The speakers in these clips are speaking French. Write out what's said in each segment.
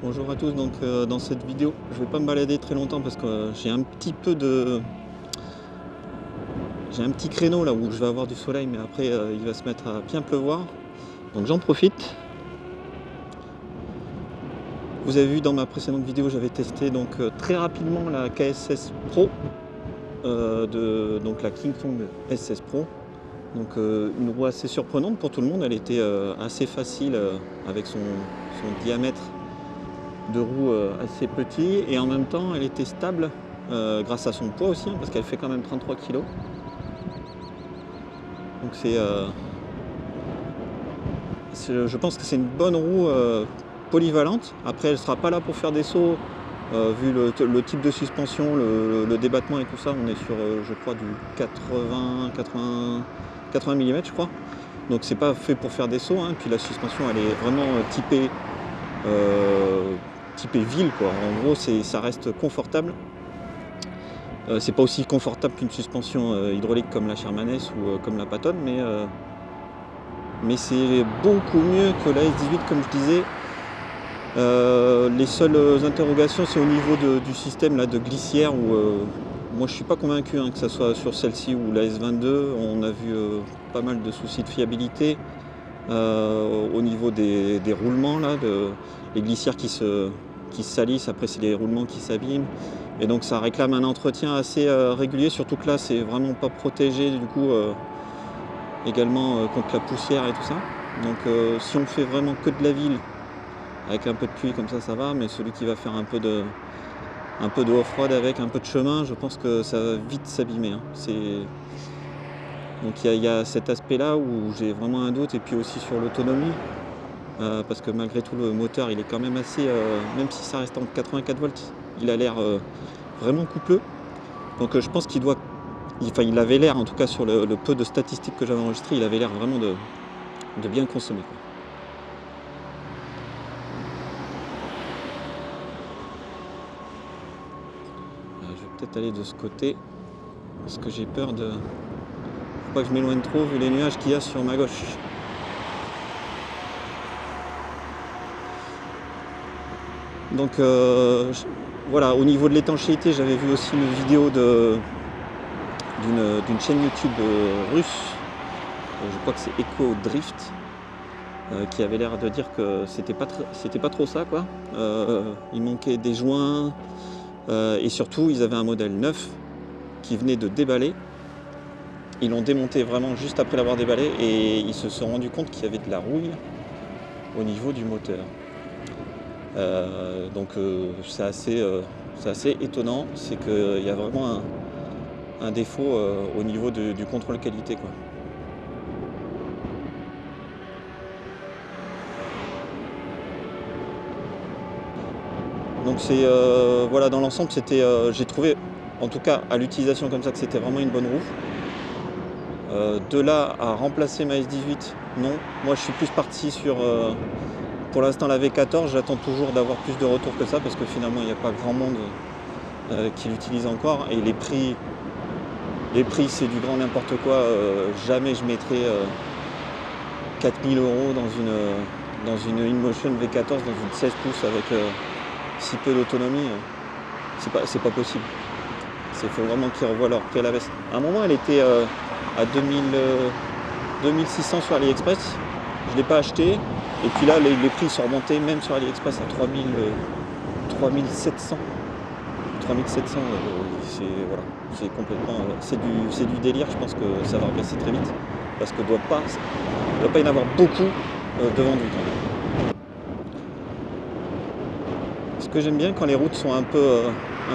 Bonjour à tous, donc dans cette vidéo, je vais pas me balader très longtemps parce que j'ai un petit créneau là où je vais avoir du soleil, mais après il va se mettre à bien pleuvoir, donc j'en profite. Vous avez vu dans ma précédente vidéo, j'avais testé donc très rapidement la KS16 Pro, donc la King Kong S16 Pro. Donc une roue assez surprenante pour tout le monde, elle était assez facile avec son diamètre de roue assez petit, et en même temps elle était stable grâce à son poids aussi, hein, parce qu'elle fait quand même 33 kg. Donc je pense que c'est une bonne roue polyvalente. Après elle sera pas là pour faire des sauts vu le type de suspension, le débattement et tout ça. On est sur je crois du 80 mm je crois. Donc c'est pas fait pour faire des sauts, hein. Puis la suspension elle est vraiment typée ville quoi. En gros ça reste confortable. C'est pas aussi confortable qu'une suspension hydraulique comme la Sherman S ou comme la Patton, mais c'est beaucoup mieux que la S18 comme je disais. Les seules interrogations c'est au niveau du système là, de glissière où moi je suis pas convaincu hein, que ça soit sur celle-ci ou la S22. On a vu pas mal de soucis de fiabilité au niveau des roulements là, les glissières qui se salissent, après c'est les roulements qui s'abîment. Et donc ça réclame un entretien assez régulier, surtout que là c'est vraiment pas protégé du coup également contre la poussière et tout ça. Donc si on fait vraiment que de la ville, avec un peu de pluie comme ça va, mais celui qui va faire un peu de off-road avec un peu de chemin, je pense que ça va vite s'abîmer, hein. Donc il y a cet aspect là où j'ai vraiment un doute, et puis aussi sur l'autonomie. Parce que malgré tout le moteur il est quand même assez, même si ça reste en 84 volts, il a l'air vraiment coupeux. Donc je pense il avait l'air, en tout cas sur le peu de statistiques que j'avais enregistrées, il avait l'air vraiment de bien consommer quoi. Je vais peut-être aller de ce côté, parce que j'ai peur de... Faut pas que je m'éloigne trop vu les nuages qu'il y a sur ma gauche. Donc voilà, au niveau de l'étanchéité, j'avais vu aussi une vidéo d'une chaîne YouTube russe, je crois que c'est Echo Drift, qui avait l'air de dire que c'était pas trop ça quoi. Il manquait des joints, et surtout ils avaient un modèle neuf qui venait de déballer. Ils l'ont démonté vraiment juste après l'avoir déballé, et ils se sont rendus compte qu'il y avait de la rouille au niveau du moteur. Donc c'est assez étonnant, c'est qu'il y a vraiment un défaut au niveau du contrôle qualité quoi. Donc c'est voilà, dans l'ensemble c'était j'ai trouvé en tout cas à l'utilisation comme ça que c'était vraiment une bonne roue. De là à remplacer ma S18, non. Moi je suis plus parti sur pour l'instant la V14. J'attends toujours d'avoir plus de retours que ça, parce que finalement il n'y a pas grand monde qui l'utilise encore, et les prix c'est du grand n'importe quoi. Jamais je mettrai 4000 € dans une InMotion V14, dans une 16 pouces avec si peu d'autonomie. C'est pas possible. Il faut vraiment qu'ils revoient leur prix à la baisse. À un moment elle était à 2600 sur AliExpress, je ne l'ai pas acheté, et puis là les prix sont remontés même sur AliExpress à 3700. 3700, c'est complètement, c'est du délire. Je pense que ça va rebaisser très vite, parce que doit pas y en avoir beaucoup de vendus quand même. Ce que j'aime bien quand les routes sont un peu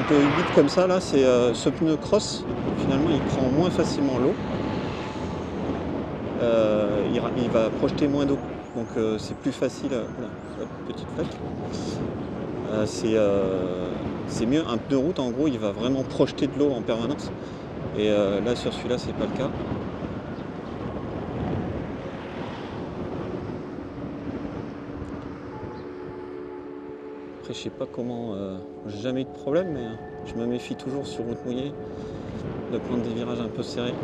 humides comme ça, là, c'est ce pneu cross. Finalement il prend moins facilement l'eau, il va projeter moins d'eau, donc c'est plus facile. Oula, petite flaque. C'est mieux. Un pneu route en gros il va vraiment projeter de l'eau en permanence, et là sur celui-là c'est pas le cas. Après je sais pas comment, j'ai jamais eu de problème, mais je me méfie toujours sur route mouillée de prendre des virages un peu serrés.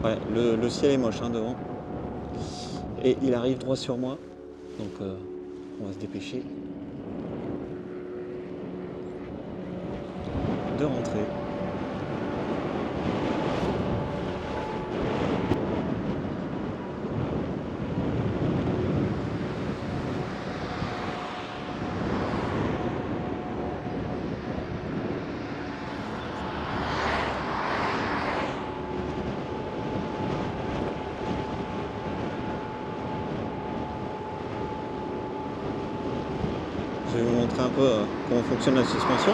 Ouais, le ciel est moche hein, devant. Et il arrive droit sur moi. Donc on va se dépêcher de rentrer. Je vais vous montrer un peu comment fonctionne la suspension.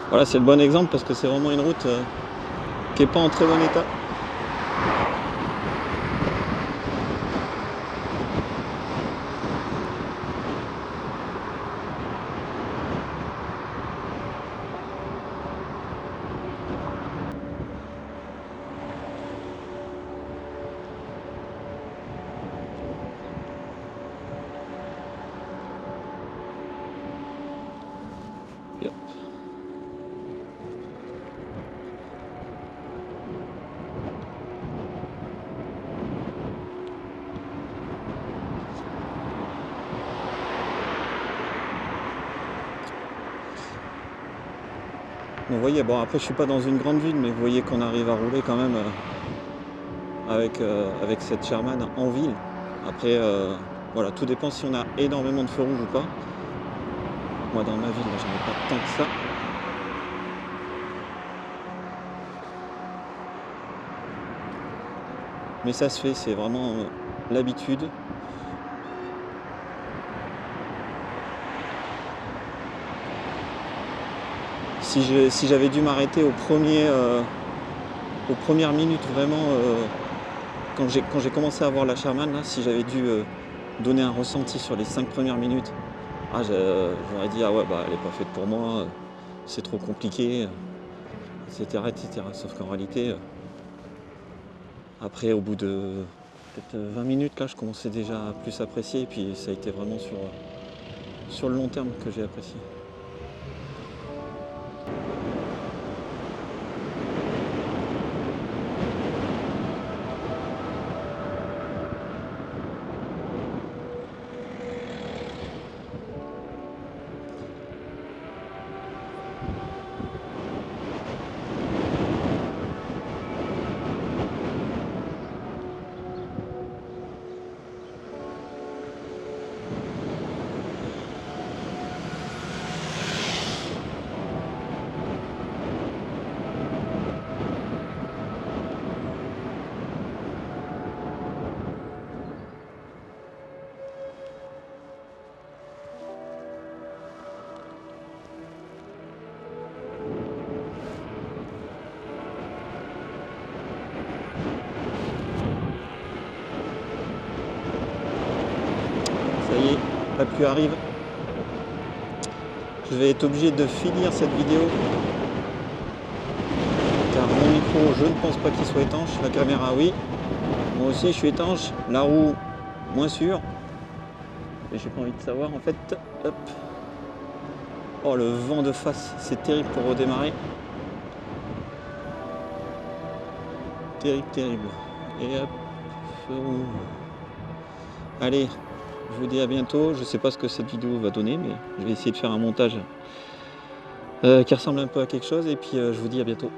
Voilà, c'est le bon exemple parce que c'est vraiment une route qui n'est pas en très bon état. Yep. Donc, vous voyez, bon après je suis pas dans une grande ville, mais vous voyez qu'on arrive à rouler quand même avec cette Sherman en ville. Après, voilà, tout dépend si on a énormément de feux rouges ou pas. Moi dans ma ville, là, j'en ai pas tant que ça. Mais ça se fait, c'est vraiment l'habitude. Si j'avais dû m'arrêter aux premières minutes vraiment, quand j'ai commencé à voir la Sherman, là, si j'avais dû donner un ressenti sur les 5 premières minutes, j'aurais dit ah ouais bah elle est pas faite pour moi, c'est trop compliqué, etc. etc. Sauf qu'en réalité, après au bout de peut-être 20 minutes là, je commençais déjà à plus apprécier et puis ça a été vraiment sur le long terme que j'ai apprécié. Ça y est, la pluie arrive. Je vais être obligé de finir cette vidéo car mon micro, je ne pense pas qu'il soit étanche. La caméra, oui. Moi aussi, je suis étanche. La roue, moins sûr. Et j'ai pas envie de savoir en fait. Hop. Oh, le vent de face, c'est terrible pour redémarrer. Terrible, terrible. Et hop. Allez, je vous dis à bientôt. Je sais pas ce que cette vidéo va donner, mais je vais essayer de faire un montage qui ressemble un peu à quelque chose. Et puis je vous dis à bientôt.